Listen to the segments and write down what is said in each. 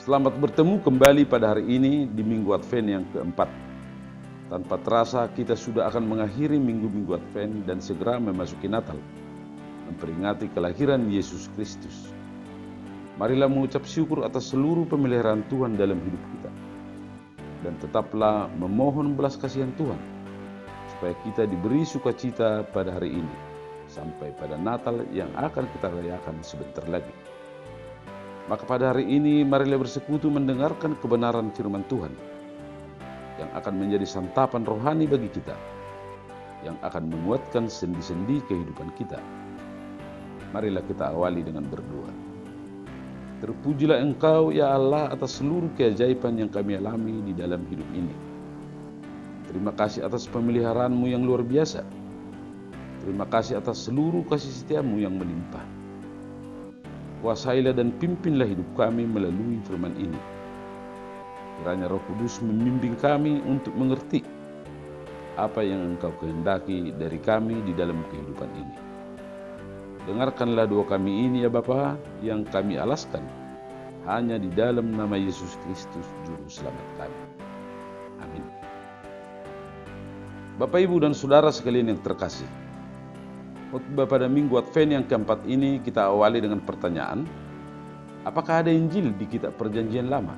Selamat bertemu kembali pada hari ini di Minggu Advent yang keempat. Tanpa terasa kita sudah akan mengakhiri minggu-minggu Advent dan segera memasuki Natal, memperingati kelahiran Yesus Kristus. Marilah mengucap syukur atas seluruh pemeliharaan Tuhan dalam hidup kita. Dan tetaplah memohon belas kasihan Tuhan, supaya kita diberi sukacita pada hari ini, sampai pada Natal yang akan kita rayakan sebentar lagi. Maka pada hari ini marilah bersekutu mendengarkan kebenaran firman Tuhan yang akan menjadi santapan rohani bagi kita, yang akan menguatkan sendi-sendi kehidupan kita. Marilah kita awali dengan berdoa. Terpujilah Engkau ya Allah atas seluruh keajaiban yang kami alami di dalam hidup ini. Terima kasih atas pemeliharaanmu yang luar biasa. Terima kasih atas seluruh kasih setiamu yang melimpah. Kuasailah dan pimpinlah hidup kami melalui firman ini. Kiranya Roh Kudus membimbing kami untuk mengerti apa yang Engkau kehendaki dari kami di dalam kehidupan ini. Dengarkanlah doa kami ini ya Bapa, yang kami alaskan hanya di dalam nama Yesus Kristus Juru Selamat kami. Amin. Bapak, Ibu, dan Saudara sekalian yang terkasih, khotbah pada Minggu Advent yang keempat ini kita awali dengan pertanyaan, apakah ada Injil di kitab Perjanjian Lama?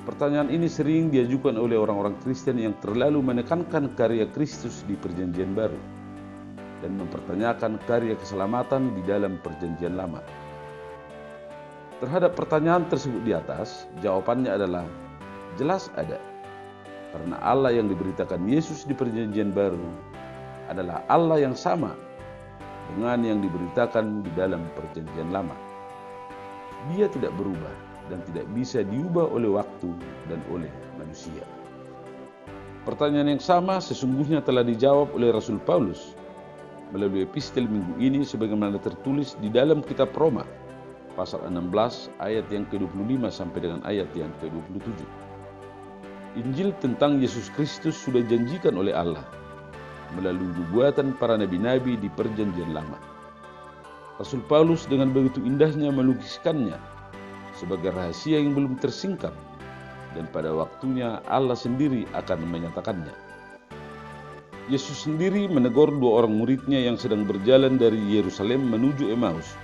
Pertanyaan ini sering diajukan oleh orang-orang Kristen yang terlalu menekankan karya Kristus di Perjanjian Baru dan mempertanyakan karya keselamatan di dalam Perjanjian Lama. Terhadap pertanyaan tersebut di atas, jawabannya adalah jelas ada. Karena Allah yang diberitakan Yesus di Perjanjian Baru adalah Allah yang sama dengan yang diberitakan di dalam Perjanjian Lama. Dia tidak berubah dan tidak bisa diubah oleh waktu dan oleh manusia. Pertanyaan yang sama sesungguhnya telah dijawab oleh Rasul Paulus melalui epistel minggu ini sebagaimana tertulis di dalam kitab Roma pasal 16 ayat yang ke-25 sampai dengan ayat yang ke-27. Injil tentang Yesus Kristus sudah dijanjikan oleh Allah melalui nubuatan para nabi-nabi di Perjanjian Lama. Rasul Paulus dengan begitu indahnya melukiskannya sebagai rahasia yang belum tersingkap, dan pada waktunya Allah sendiri akan menyatakannya. Yesus sendiri menegur dua orang muridnya yang sedang berjalan dari Yerusalem menuju Emmaus,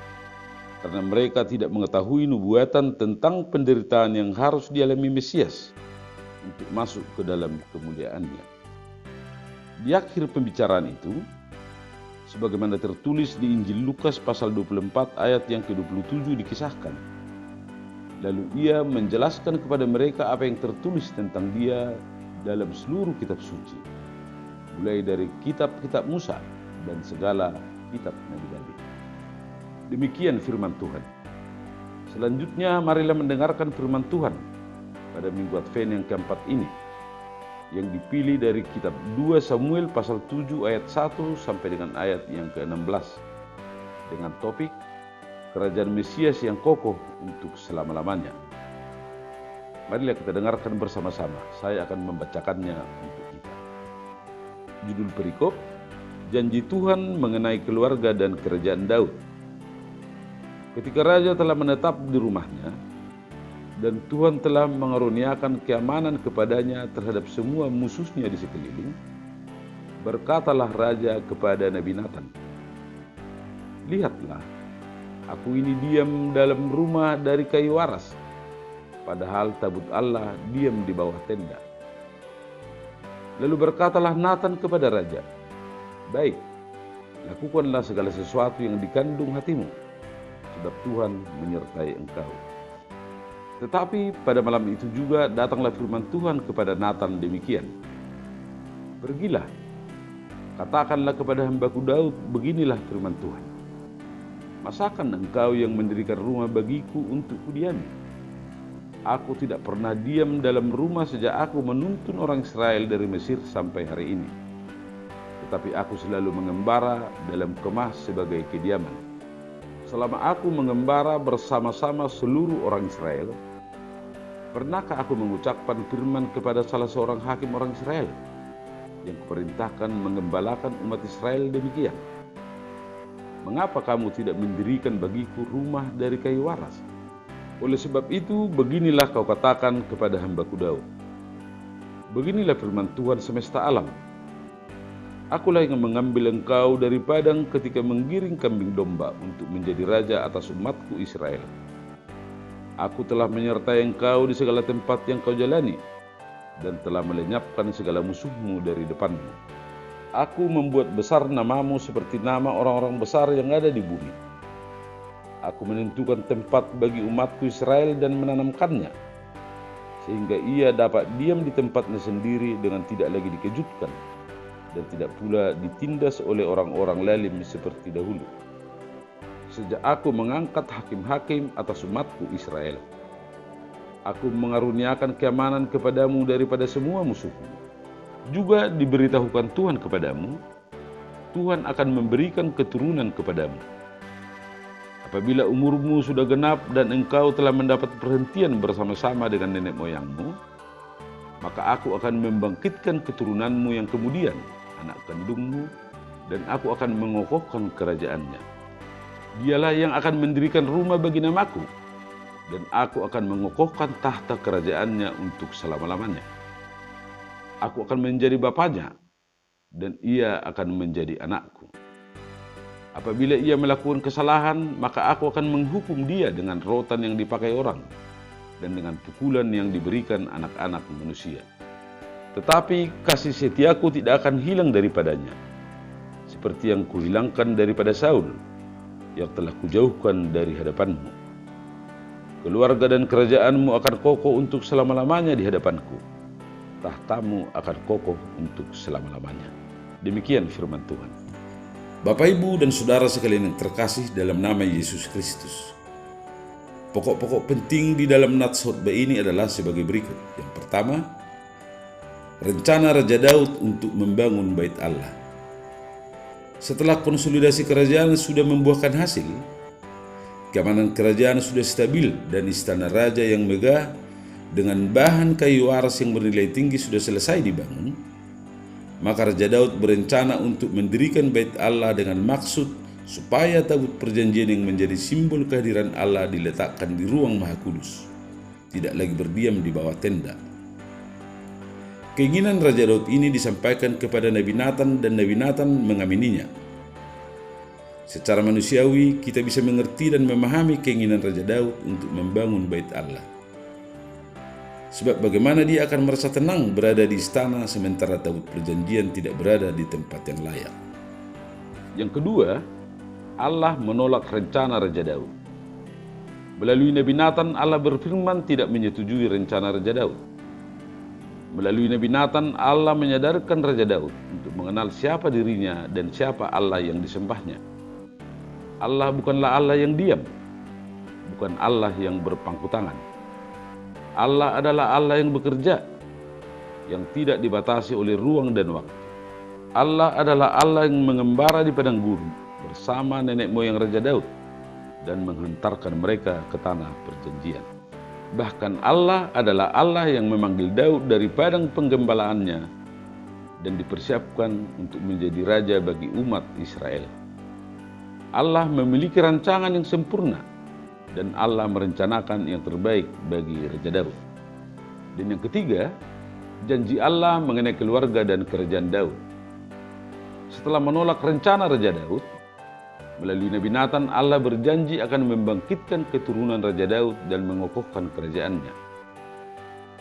karena mereka tidak mengetahui nubuatan tentang penderitaan yang harus dialami Mesias untuk masuk ke dalam kemuliaannya. Di akhir pembicaraan itu, sebagaimana tertulis di Injil Lukas pasal 24 ayat yang ke-27 dikisahkan. Lalu ia menjelaskan kepada mereka apa yang tertulis tentang dia dalam seluruh kitab suci, mulai dari kitab-kitab Musa dan segala kitab nabi-nabi. Demikian firman Tuhan. Selanjutnya marilah mendengarkan firman Tuhan pada Minggu Advent yang keempat ini, yang dipilih dari kitab 2 Samuel pasal 7 ayat 1 sampai dengan ayat yang ke-16 dengan topik Kerajaan Mesias yang kokoh untuk selama-lamanya. Marilah kita dengarkan bersama-sama. Saya akan membacakannya untuk kita. Judul perikop, Janji Tuhan mengenai keluarga dan kerajaan Daud. Ketika raja telah menetap di rumahnya, dan Tuhan telah mengaruniakan keamanan kepadanya terhadap semua musuhnya di sekeliling, berkatalah raja kepada Nabi Nathan, "Lihatlah, aku ini diam dalam rumah dari kayu waras, padahal tabut Allah diam di bawah tenda." Lalu berkatalah Nathan kepada raja, "Baik, lakukanlah segala sesuatu yang dikandung hatimu, sebab Tuhan menyertai engkau." Tetapi pada malam itu juga datanglah firman Tuhan kepada Nathan demikian, "Pergilah, katakanlah kepada hambaku Daud, beginilah firman Tuhan. Masakan engkau yang mendirikan rumah bagiku untuk kudiami? Aku tidak pernah diam dalam rumah sejak aku menuntun orang Israel dari Mesir sampai hari ini. Tetapi aku selalu mengembara dalam kemah sebagai kediaman. Selama aku mengembara bersama-sama seluruh orang Israel, pernahkah aku mengucapkan firman kepada salah seorang hakim orang Israel yang kuperintahkan mengembalakan umat Israel demikian? Mengapa kamu tidak mendirikan bagiku rumah dari kayu waras? Oleh sebab itu, beginilah kau katakan kepada hamba-Ku Daud. Beginilah firman Tuhan semesta alam. Akulah yang mengambil engkau dari padang ketika menggiring kambing domba untuk menjadi raja atas umatku Israel. Aku telah menyertai engkau di segala tempat yang kau jalani, dan telah melenyapkan segala musuhmu dari depanmu. Aku membuat besar namamu seperti nama orang-orang besar yang ada di bumi. Aku menentukan tempat bagi umatku Israel dan menanamkannya, sehingga ia dapat diam di tempatnya sendiri dengan tidak lagi dikejutkan, dan tidak pula ditindas oleh orang-orang lalim seperti dahulu. Sejak aku mengangkat hakim-hakim atas umatku Israel, aku mengaruniakan keamanan kepadamu daripada semua musuhmu. Juga diberitahukan Tuhan kepadamu, Tuhan akan memberikan keturunan kepadamu. Apabila umurmu sudah genap dan engkau telah mendapat perhentian bersama-sama dengan nenek moyangmu, maka aku akan membangkitkan keturunanmu yang kemudian, anak kandungmu, dan aku akan mengokohkan kerajaannya. Dialah yang akan mendirikan rumah bagi namaku, dan aku akan mengokohkan tahta kerajaannya untuk selama-lamanya. Aku akan menjadi bapanya, dan ia akan menjadi anakku. Apabila ia melakukan kesalahan, maka aku akan menghukum dia dengan rotan yang dipakai orang, dan dengan pukulan yang diberikan anak-anak manusia. Tetapi kasih setiaku tidak akan hilang daripadanya, seperti yang kuhilangkan daripada Saul, yang telah kujauhkan dari hadapanmu. Keluarga dan kerajaanmu akan kokoh untuk selama-lamanya di hadapanku. Tahtamu akan kokoh untuk selama-lamanya. Demikian firman Tuhan. Bapak, Ibu, dan Saudara sekalian yang terkasih dalam nama Yesus Kristus. Pokok-pokok penting di dalam nats khotbah ini adalah sebagai berikut. Yang pertama, rencana Raja Daud untuk membangun bait Allah. Setelah konsolidasi kerajaan sudah membuahkan hasil, keamanan kerajaan sudah stabil, dan istana raja yang megah dengan bahan kayu aras yang bernilai tinggi sudah selesai dibangun, maka Raja Daud berencana untuk mendirikan bait Allah dengan maksud supaya tabut perjanjian yang menjadi simbol kehadiran Allah diletakkan di ruang Maha Kudus, tidak lagi berdiam di bawah tenda. Keinginan Raja Daud ini disampaikan kepada Nabi Nathan, dan Nabi Nathan mengamininya. Secara manusiawi, kita bisa mengerti dan memahami keinginan Raja Daud untuk membangun bait Allah. Sebab bagaimana dia akan merasa tenang berada di istana sementara tabut perjanjian tidak berada di tempat yang layak. Yang kedua, Allah menolak rencana Raja Daud. Melalui Nabi Nathan, Allah berfirman tidak menyetujui rencana Raja Daud. Melalui Nabi Nathan, Allah menyadarkan Raja Daud untuk mengenal siapa dirinya dan siapa Allah yang disembahnya. Allah bukanlah Allah yang diam, bukan Allah yang berpangku tangan. Allah adalah Allah yang bekerja, yang tidak dibatasi oleh ruang dan waktu. Allah adalah Allah yang mengembara di padang gurun bersama nenek moyang Raja Daud dan menghantarkan mereka ke tanah perjanjian. Bahkan Allah adalah Allah yang memanggil Daud dari padang penggembalaannya dan dipersiapkan untuk menjadi raja bagi umat Israel. Allah memiliki rancangan yang sempurna, dan Allah merencanakan yang terbaik bagi Raja Daud. Dan yang ketiga, janji Allah mengenai keluarga dan kerajaan Daud. Setelah menolak rencana Raja Daud, melalui Nabi Nathan, Allah berjanji akan membangkitkan keturunan Raja Daud dan mengokohkan kerajaannya.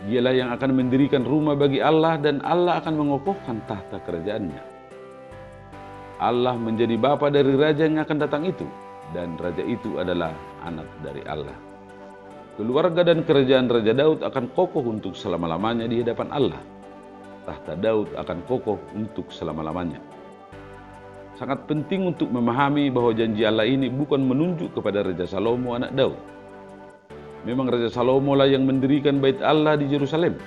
Dialah yang akan mendirikan rumah bagi Allah, dan Allah akan mengokohkan tahta kerajaannya. Allah menjadi bapa dari raja yang akan datang itu, dan raja itu adalah anak dari Allah. Keluarga dan kerajaan Raja Daud akan kokoh untuk selama-lamanya di hadapan Allah. Tahta Daud akan kokoh untuk selama-lamanya. Sangat penting untuk memahami bahwa janji Allah ini bukan menunjuk kepada Raja Salomo anak Daud. Memang Raja Salomo lah yang mendirikan bait Allah di Yerusalem,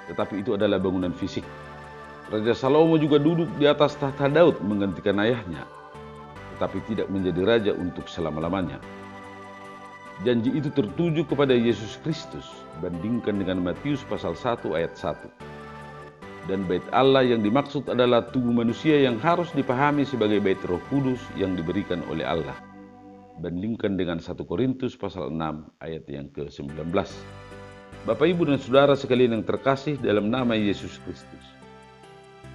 tetapi itu adalah bangunan fisik. Raja Salomo juga duduk di atas tahta Daud menggantikan ayahnya, tetapi tidak menjadi raja untuk selama-lamanya. Janji itu tertuju kepada Yesus Kristus, bandingkan dengan Matius pasal 1 ayat 1. Dan bait Allah yang dimaksud adalah tubuh manusia yang harus dipahami sebagai bait Roh Kudus yang diberikan oleh Allah. Bandingkan dengan 1 Korintus pasal 6 ayat yang ke-19. Bapak, Ibu, dan Saudara sekalian yang terkasih dalam nama Yesus Kristus.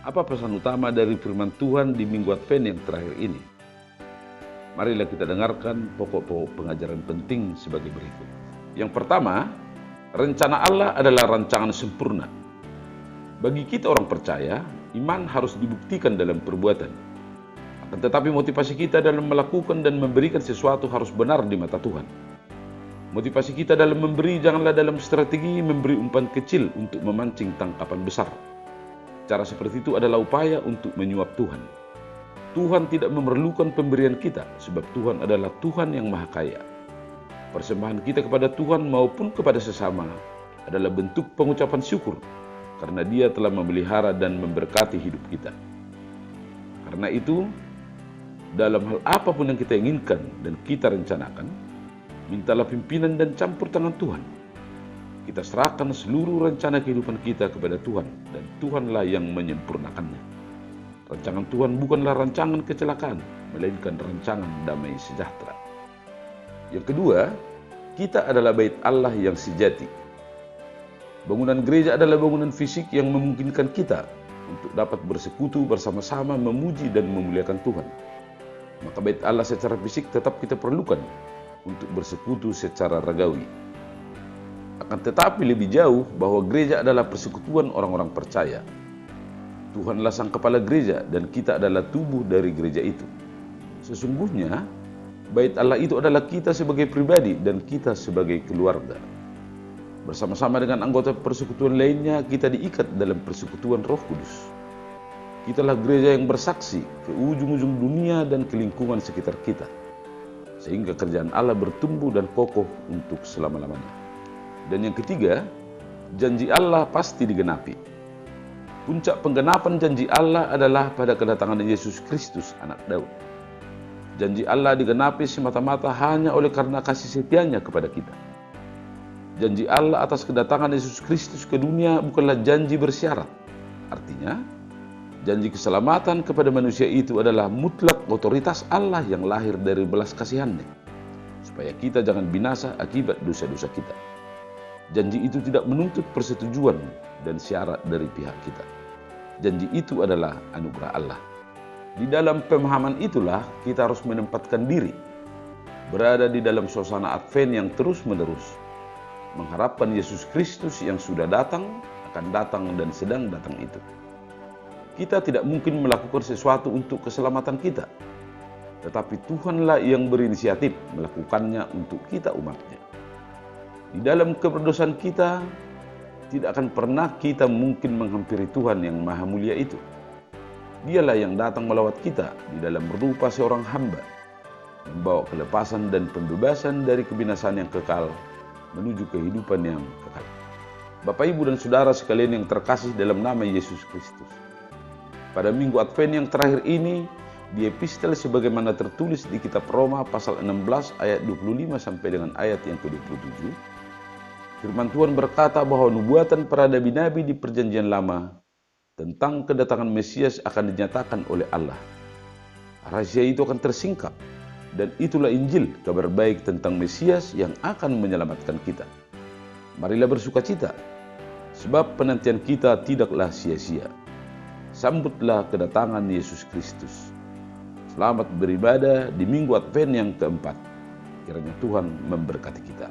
Apa pesan utama dari firman Tuhan di Minggu Advent yang terakhir ini? Marilah kita dengarkan pokok-pokok pengajaran penting sebagai berikut. Yang pertama, rencana Allah adalah rancangan sempurna. Bagi kita orang percaya, iman harus dibuktikan dalam perbuatan. Akan tetapi motivasi kita dalam melakukan dan memberikan sesuatu harus benar di mata Tuhan. Motivasi kita dalam memberi janganlah dalam strategi memberi umpan kecil untuk memancing tangkapan besar. Cara seperti itu adalah upaya untuk menyuap Tuhan. Tuhan tidak memerlukan pemberian kita, sebab Tuhan adalah Tuhan yang Maha Kaya. Persembahan kita kepada Tuhan maupun kepada sesama adalah bentuk pengucapan syukur, karena Dia telah memelihara dan memberkati hidup kita. Karena itu, dalam hal apapun yang kita inginkan dan kita rencanakan, mintalah pimpinan dan campur tangan Tuhan. Kita serahkan seluruh rencana kehidupan kita kepada Tuhan, dan Tuhanlah yang menyempurnakannya. Rancangan Tuhan bukanlah rancangan kecelakaan, melainkan rancangan damai sejahtera. Yang kedua, kita adalah bait Allah yang sejati. Bangunan gereja adalah bangunan fisik yang memungkinkan kita untuk dapat bersekutu bersama-sama memuji dan memuliakan Tuhan. Maka bait Allah secara fisik tetap kita perlukan untuk bersekutu secara ragawi. Akan tetapi lebih jauh bahwa gereja adalah persekutuan orang-orang percaya. Tuhanlah sang kepala gereja dan kita adalah tubuh dari gereja itu. Sesungguhnya, bait Allah itu adalah kita sebagai pribadi dan kita sebagai keluarga. Bersama-sama dengan anggota persekutuan lainnya, kita diikat dalam persekutuan Roh Kudus. Kitalah gereja yang bersaksi ke ujung-ujung dunia dan ke lingkungan sekitar kita, sehingga kerjaan Allah bertumbuh dan kokoh untuk selama-lamanya. Dan yang ketiga, janji Allah pasti digenapi. Puncak penggenapan janji Allah adalah pada kedatangan Yesus Kristus, anak Daud. Janji Allah digenapi semata-mata hanya oleh karena kasih setianya kepada kita. Janji Allah atas kedatangan Yesus Kristus ke dunia bukanlah janji bersyarat. Artinya, janji keselamatan kepada manusia itu adalah mutlak otoritas Allah yang lahir dari belas kasihan-Nya, supaya kita jangan binasa akibat dosa-dosa kita. Janji itu tidak menuntut persetujuan dan syarat dari pihak kita. Janji itu adalah anugerah Allah. Di dalam pemahaman itulah kita harus menempatkan diri, berada di dalam suasana Advent yang terus-menerus, mengharapkan Yesus Kristus yang sudah datang, akan datang, dan sedang datang itu. Kita tidak mungkin melakukan sesuatu untuk keselamatan kita, tetapi Tuhanlah yang berinisiatif melakukannya untuk kita umatnya. Di dalam keberdosaan kita, tidak akan pernah kita mungkin menghampiri Tuhan yang maha mulia itu. Dialah yang datang melawat kita di dalam rupa seorang hamba, membawa kelepasan dan pembebasan dari kebinasaan yang kekal menuju kehidupan yang kekal. Bapak, Ibu, dan Saudara sekalian yang terkasih dalam nama Yesus Kristus. Pada Minggu Advent yang terakhir ini, di epistel sebagaimana tertulis di kitab Roma pasal 16 ayat 25 sampai dengan ayat yang ke-27, firman Tuhan berkata bahwa nubuatan para nabi-nabi di perjanjian lama tentang kedatangan Mesias akan dinyatakan oleh Allah. Rahasia itu akan tersingkap, dan itulah Injil, kabar baik tentang Mesias yang akan menyelamatkan kita. Marilah bersukacita, sebab penantian kita tidaklah sia-sia. Sambutlah kedatangan Yesus Kristus. Selamat beribadah di Minggu Advent yang keempat. Kiranya Tuhan memberkati kita.